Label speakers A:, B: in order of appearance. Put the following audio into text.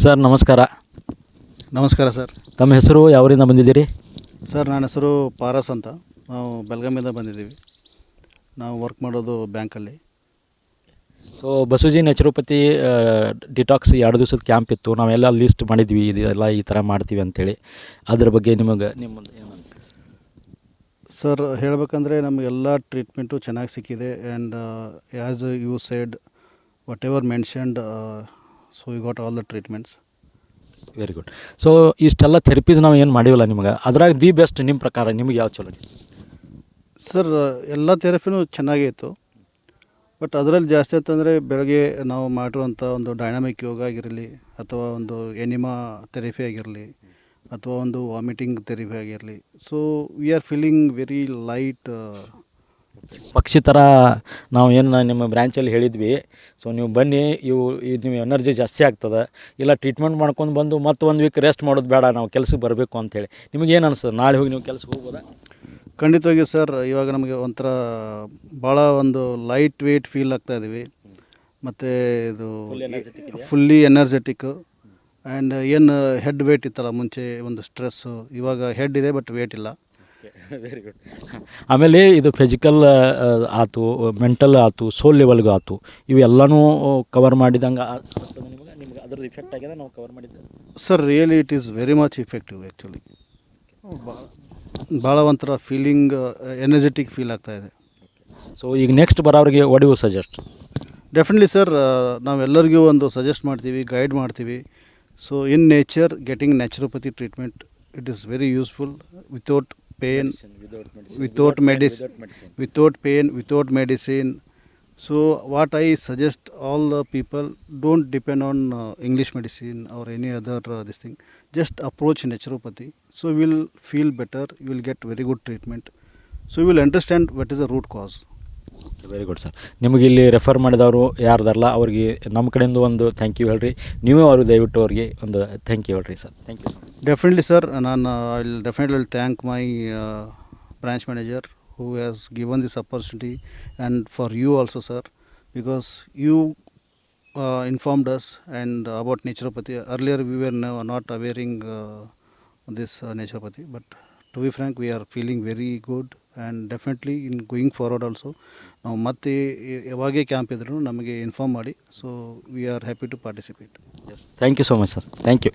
A: Sir ನಮಸ್ಕಾರ.
B: ನಮಸ್ಕಾರ sir.
A: ತಮ್ಮ ಹೆಸರು, ಯಾವರಿಂದ ಬಂದಿದ್ದೀರಿ?
B: ಸರ್ ನನ್ನ ಹೆಸರು ಪಾರಸ್ ಅಂತ. ನಾವು ಬೆಳಗಾಮಿಂದ ಬಂದಿದ್ದೀವಿ. ನಾವು ವರ್ಕ್ ಮಾಡೋದು ಬ್ಯಾಂಕಲ್ಲಿ.
A: ಸೊ ಬಸವಜಿ ನ್ಯಾಚುರೋಪತಿ ಡಿಟಾಕ್ಸ್ 2 ದಿವಸದ ಕ್ಯಾಂಪ್ ಇತ್ತು. ನಾವೆಲ್ಲ ಲಿಸ್ಟ್ ಮಾಡಿದ್ವಿ, ಇದೆಲ್ಲ ಈ ಥರ ಮಾಡ್ತೀವಿ ಅಂಥೇಳಿ. ಅದ್ರ ಬಗ್ಗೆ ನಿಮ್ಮ ಏನು ಅನ್ಸುತ್ತೆ?
B: ಸರ್ ಹೇಳಬೇಕಂದ್ರೆ ನಮಗೆಲ್ಲ ಟ್ರೀಟ್ಮೆಂಟು ಚೆನ್ನಾಗಿ ಸಿಕ್ಕಿದೆ. And as you said whatever mentioned, so you got all the treatments.
A: Very good. So ಇಷ್ಟೆಲ್ಲ ಥೆರಪೀಸ್ ನಾವು ಏನು ಮಾಡಿವಲ್ಲ ನಿಮಗೆ, ಅದ್ರಾಗ ದಿ ಬೆಸ್ಟ್ ನಿಮ್ಮ ಪ್ರಕಾರ ನಿಮಗೆ ಯಾವ ಚಲೋ?
B: ಸರ್ ಎಲ್ಲ ಥೆರಪಿನೂ ಚೆನ್ನಾಗೇ ಇತ್ತು. ಬಟ್ ಅದರಲ್ಲಿ ಜಾಸ್ತಿ ಅಂತಂದರೆ ಬೆಳಗ್ಗೆ ನಾವು ಮಾಡಿರುವಂಥ ಒಂದು ಡೈನಾಮಿಕ್ ಯೋಗ ಆಗಿರಲಿ, ಅಥವಾ ಒಂದು ಎನಿಮಾ ಥೆರಪಿ ಆಗಿರಲಿ, ಅಥವಾ ಒಂದು ವಾಮಿಟಿಂಗ್ ಥೆರಪಿ ಆಗಿರಲಿ. So we are feeling very light.
A: ಪಕ್ಷಿ ಥರ ನಾವು ಏನು ನಿಮ್ಮ ಬ್ರ್ಯಾಂಚಲ್ಲಿ ಹೇಳಿದ್ವಿ. ಸೊ ನೀವು ಬನ್ನಿ, ನೀವು ಎನರ್ಜಿ ಜಾಸ್ತಿ ಆಗ್ತದೆ. ಇಲ್ಲ ಟ್ರೀಟ್ಮೆಂಟ್ ಮಾಡ್ಕೊಂಡು ಬಂದು ಮತ್ತು 1 ವೀಕ್ ರೆಸ್ಟ್ ಮಾಡೋದು ಬೇಡ, ನಾವು ಕೆಲಸಕ್ಕೆ ಬರಬೇಕು ಅಂಥೇಳಿ. ನಿಮಗೇನು ಅನಿಸ್ತದೆ? ನಾಳೆ ಹೋಗಿ ನೀವು ಕೆಲಸಕ್ಕೆ ಹೋಗ್ಬೋದಾ?
B: ಖಂಡಿತವಾಗಿಯೂ ಸರ್. ಇವಾಗ ನಮಗೆ ಒಂಥರ ಭಾಳ ಒಂದು ಲೈಟ್ ವೇಟ್ ಫೀಲ್ ಆಗ್ತಾಯಿದ್ದೀವಿ. ಮತ್ತು ಇದು ಫುಲ್ಲಿ ಎನರ್ಜೆಟಿಕ್ಕು. ಆ್ಯಂಡ್ ಏನು ಹೆಡ್ ವೇಟ್ ಇತ್ತಲ್ಲ ಮುಂಚೆ, ಒಂದು ಸ್ಟ್ರೆಸ್ಸು, ಇವಾಗ ಹೆಡ್ ಇದೆ ಬಟ್ ವೇಟ್ ಇಲ್ಲ.
A: Very good. ಆಮೇಲೆ ಇದು ಫಿಸಿಕಲ್ ಆಯ್ತು, ಮೆಂಟಲ್ ಆಯ್ತು, ಸೋಲ್ ಲೆವೆಲ್ಗೂ ಆಯ್ತು, ಇವೆಲ್ಲನೂ ಕವರ್ ಮಾಡಿದಂಗೆ ಅನಿಸ್ತದೆ ನಿಮ್ಗೆ ಅದ್ರದ್ದು ಇಫೆಕ್ಟ್ ಆಗಿದೆ ನಾವು ಕವರ್ ಮಾಡಿದ್ದೇವೆ?
B: Sir really it is very much effective actually. ಭಾಳ ಒಂಥರ ಫೀಲಿಂಗ್ ಎನರ್ಜೆಟಿಕ್ ಫೀಲ್ ಆಗ್ತಾಯಿದೆ.
A: ಸೊ ಈಗ ನೆಕ್ಸ್ಟ್ ಬರೋರಿಗೆ what you suggest?
B: Definitely sir, ನಾವೆಲ್ಲರಿಗೂ ಒಂದು ಸಜೆಸ್ಟ್ ಮಾಡ್ತೀವಿ, ಗೈಡ್ ಮಾಡ್ತೀವಿ. So in nature getting naturopathy treatment, it is very useful. Without pain, without pain, without medicine. So what I suggest all the people, don't depend on English medicine or any other this thing. Just approach naturopathy. So you will feel better, you will get very good treatment. So you will understand what is the root cause.
A: Very good sir. ನಿಮಗೆ ಇಲ್ಲಿ refer ಮಾಡಿದವರು ಯಾರ್ದಾರಲ್ಲ ಅವ್ರಿಗೆ ನಮ್ಮ ಕಡೆಯಿಂದ ಒಂದು thank you ಹೇಳ್ರಿ. ನೀವೇ ಅವ್ರಿಗೆ ದಯವಿಟ್ಟು ಅವ್ರಿಗೆ ಒಂದು ಥ್ಯಾಂಕ್ ಯು ಹೇಳ್ರಿ sir. Thank you sir.
B: Definitely sir, ನಾನು I will definitely thank my branch manager who has given this opportunity, and for you also sir, because you informed us and about naturopathy. Earlier we were not awareing this naturopathy, but to be frank we are feeling very good. And definitely in going forward also ನಾವು ಮತ್ತೆ ಯಾವಾಗೇ camp ಇದ್ರೂ ನಮಗೆ inform ಮಾಡಿ. So we are happy to participate.
A: Yes, thank you so much sir. Thank you.